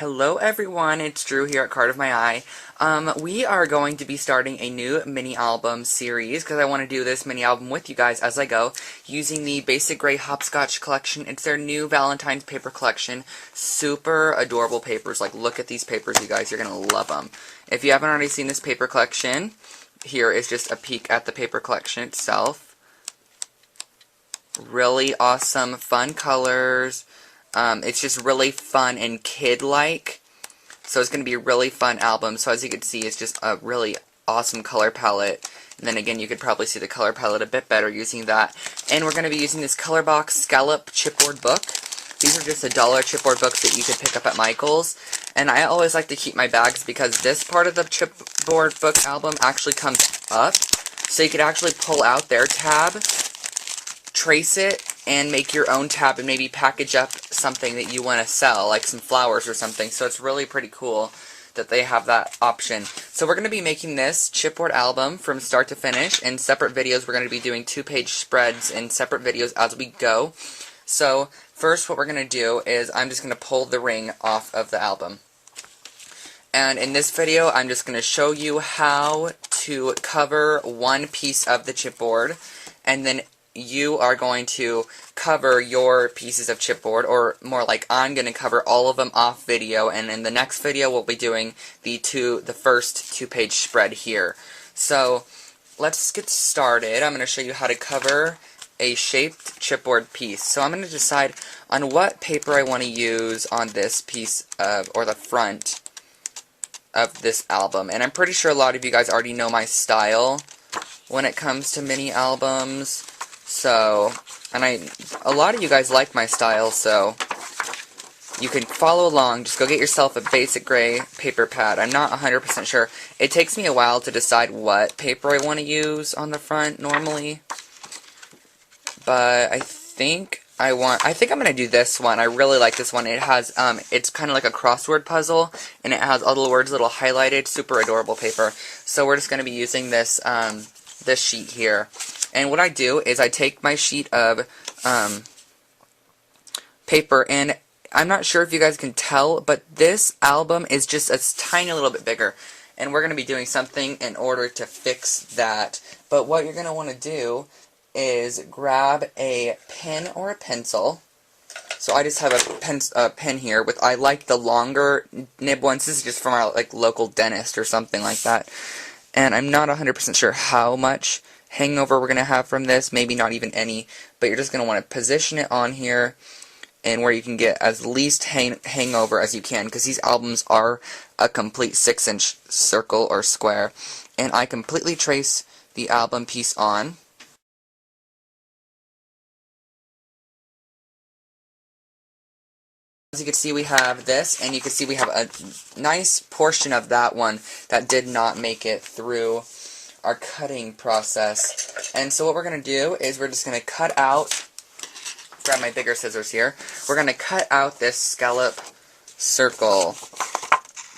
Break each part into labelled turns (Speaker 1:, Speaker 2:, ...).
Speaker 1: Hello everyone, it's Drew here at Card of My Eye. We are going to be starting a new mini album series because I want to do this mini album with you guys as I go using the Basic Gray Hopscotch collection. It's their new Valentine's paper collection. Super adorable papers. Like, look at these papers, you guys. You're going to love them. If you haven't already seen this paper collection, here is just a peek at the paper collection itself. Really awesome, fun colors. It's just really fun and kid-like, so it's going to be a really fun album. So as you can see, it's just a really awesome color palette, and then again, you could probably see the color palette a bit better using that. And we're going to be using this Color Box Scallop chipboard book. These are just $1 chipboard books that you could pick up at Michael's, and I always like to keep my bags because this part of the chipboard book album actually comes up, so you could actually pull out their tab, trace it, and make your own tab and maybe package up something that you want to sell, like some flowers or something. So it's really pretty cool that they have that option. So we're going to be making this chipboard album from start to finish in separate videos. We're going to be doing 2-page spreads in separate videos as we go. So first what we're going to do is I'm just going to pull the ring off of the album. And in this video I'm just going to show you how to cover one piece of the chipboard, and then you are going to cover your pieces of chipboard, or more like I'm going to cover all of them off video, and in the next video we'll be doing the first 2-page spread here. So let's get started. I'm going to show you how to cover a shaped chipboard piece. So I'm going to decide on what paper I want to use on this piece of, or the front of this album. And I'm pretty sure a lot of you guys already know my style when it comes to mini albums. So, and a lot of you guys like my style, so you can follow along. Just go get yourself a basic gray paper pad. I'm not 100% sure. It takes me a while to decide what paper I want to use on the front normally, but I think I'm going to do this one. I really like this one. It has, it's kind of like a crossword puzzle, and it has all the words little highlighted. Super adorable paper. So we're just going to be using this, this sheet here. And what I do is I take my sheet of paper, and I'm not sure if you guys can tell, but this album is just a tiny little bit bigger. And we're going to be doing something in order to fix that. But what you're going to want to do is grab a pen or a pencil. So I just have a pen here with, I like the longer nib ones. This is just from our local dentist or something like that. And I'm not 100% sure how much hangover we're going to have from this, maybe not even any, but you're just going to want to position it on here and where you can get as least hangover as you can, because these albums are a complete 6-inch circle or square. And I completely trace the album piece on. As you can see, we have this, and you can see we have a nice portion of that one that did not make it through our cutting process. And so what we're going to do is we're just going to cut out, grab my bigger scissors here, we're going to cut out this scallop circle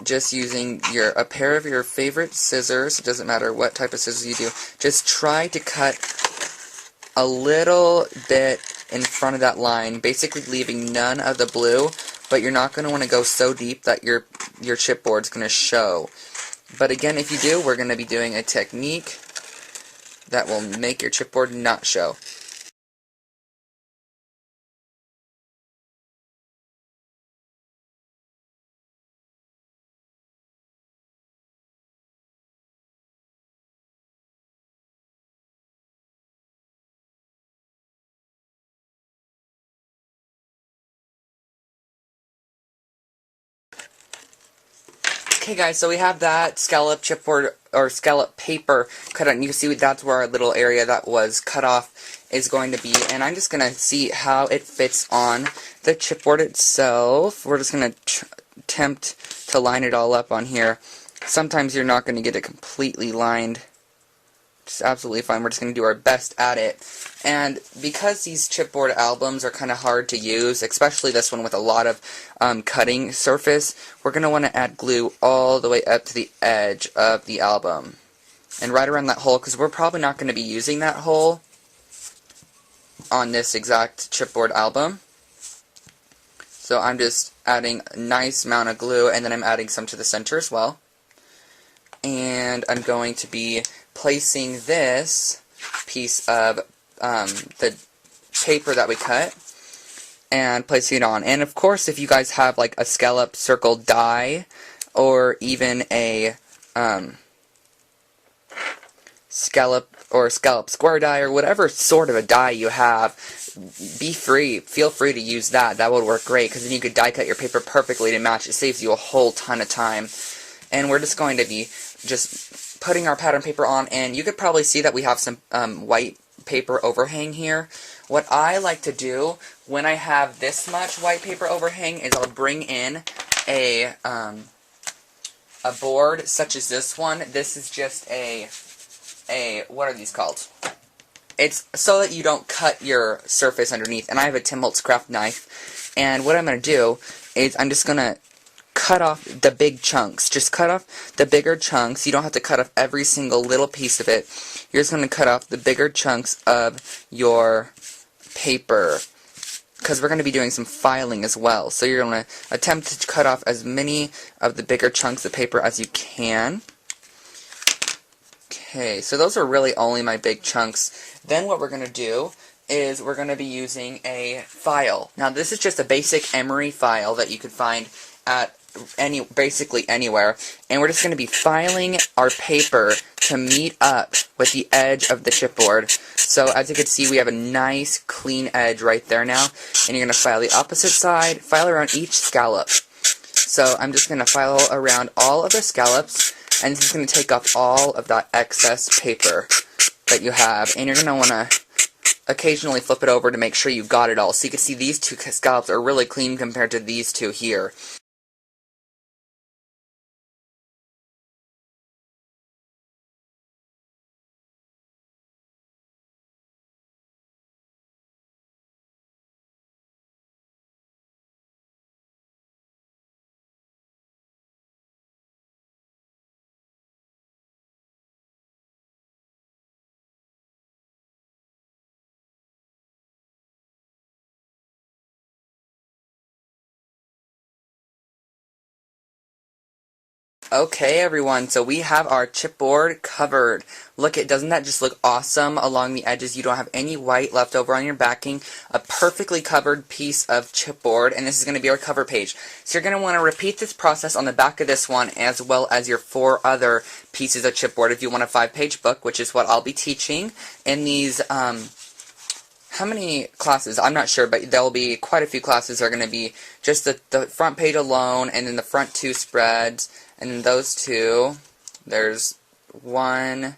Speaker 1: just using a pair of your favorite scissors. It doesn't matter what type of scissors you do. Just try to cut a little bit in front of that line, basically leaving none of the blue, but you're not going to want to go so deep that your chipboard's going to show. But again, if you do, we're going to be doing a technique that will make your chipboard not show. Okay guys, so we have that scallop chipboard, or scallop paper cut out, and you can see that's where our little area that was cut off is going to be, and I'm just going to see how it fits on the chipboard itself. We're just going to attempt to line it all up on here. Sometimes you're not going to get it completely lined. It's absolutely fine. We're just going to do our best at it. And because these chipboard albums are kind of hard to use, especially this one with a lot of cutting surface, we're going to want to add glue all the way up to the edge of the album. And right around that hole, because we're probably not going to be using that hole on this exact chipboard album. So I'm just adding a nice amount of glue, and then I'm adding some to the center as well. And I'm going to be placing this piece of the paper that we cut and placing it on. And of course, if you guys have like a scallop circle die or even a scallop or scallop square die or whatever sort of a die you have, feel free to use that. That would work great, because then you could die cut your paper perfectly to match. It saves you a whole ton of time. And we're just going to be just putting our pattern paper on, and you could probably see that we have some white paper overhang here. What I like to do when I have this much white paper overhang is I'll bring in a board such as this one. This is just a what are these called? It's so that you don't cut your surface underneath. And I have a Tim Holtz craft knife, and what I'm going to do is I'm just going to cut off the big chunks. Just cut off the bigger chunks. You don't have to cut off every single little piece of it. You're just going to cut off the bigger chunks of your paper, because we're going to be doing some filing as well. So you're going to attempt to cut off as many of the bigger chunks of paper as you can. Okay, so those are really only my big chunks. Then what we're going to do is we're going to be using a file. Now this is just a basic emery file that you could find at basically anywhere, and we're just going to be filing our paper to meet up with the edge of the chipboard. So as you can see, we have a nice clean edge right there now, and you're going to file the opposite side, file around each scallop. So I'm just going to file around all of the scallops, and this is going to take off all of that excess paper that you have, and you're going to want to occasionally flip it over to make sure you got it all. So you can see these two scallops are really clean compared to these two here. Okay everyone, so we have our chipboard covered. Look, doesn't that just look awesome along the edges? You don't have any white left over on your backing. A perfectly covered piece of chipboard, and this is going to be our cover page. So you're going to want to repeat this process on the back of this one, as well as your 4 other pieces of chipboard if you want a 5-page book, which is what I'll be teaching in these, how many classes? I'm not sure, but there'll be quite a few classes that are going to be just the front page alone, and then the front 2 spreads, and then those 2. There's 1,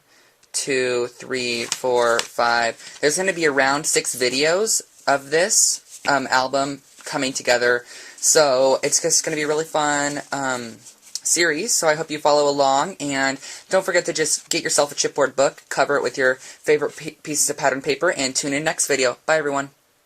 Speaker 1: 2, 3, 4, 5. There's going to be around 6 videos of this album coming together, so it's just going to be a really fun series, so I hope you follow along, and don't forget to just get yourself a chipboard book, cover it with your favorite pieces of pattern paper, and tune in next video. Bye everyone.